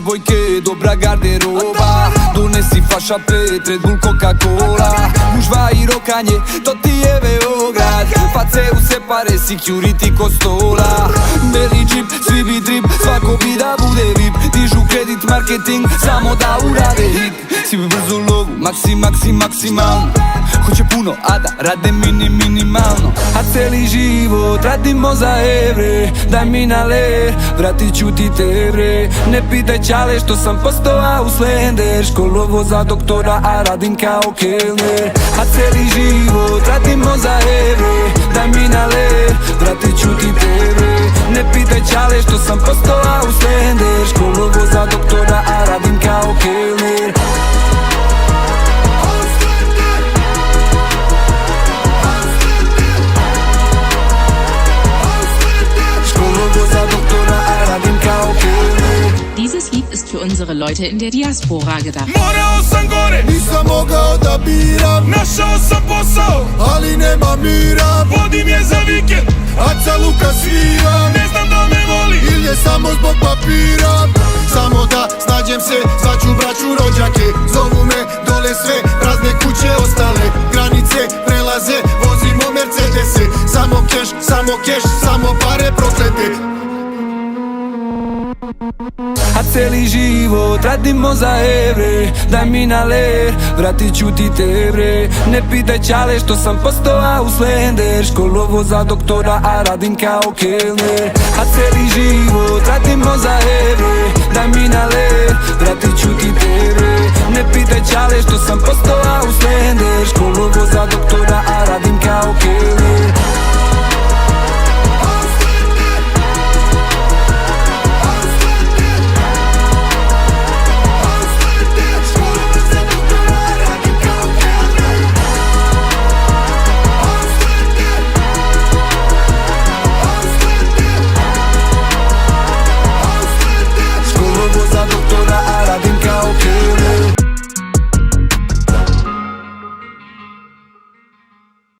djevojke, dobra garderoba. Donesi faša 5, Red Bull, Coca-Cola. Gužva i rokanje, to ti je Beograd. Face u se pare, security ko stola. Beli džip, svi bi drip, svako bi da bude VIP. Dižu kredit, marketing, samo da urade hit. Svi bi brzo lovu, maksimalno. Hoće puno, a da rade minimalno. A celi život radimo za evre. Daj mi na ler, vratit ću ti te bre. Ne pitaj čale što sam postao Auslander. Školovo za doktora, a radim kao kelner. A celi život radimo za evre. Daj mi na ler, vratit ću ti te bre. Ne pitaj čale što sam postao Auslander. Školovo za doktora, a radim kao kelner. Dieses Lied ist für unsere Leute in der Diaspora gedacht. Morao sam gore, nisam mogao da biram, našao sam posao, ali nema mira. vodim je za vikend, Aca Luka sviram, ne znam da me voli, ili je samo zbog papira. Samo da snađem se, zvaću braću rođake. Zovu me dole sve, prazne kuće ostale. Granice prelaze, vozimo Mercedese. Samo keš, samo pare proklete. A celi život radimo za evre. Daj mi na ler, vratit ću ti te bre. Ne pitaj čale što sam postao Auslander. Školovo za doktora, a radim kao kelner. A celi život radimo za evre. Daj mi na ler, vratit ću ti te bre. Ne pitaj čale što sam postao Auslander. Školovo za doktora, a radim kao kelner.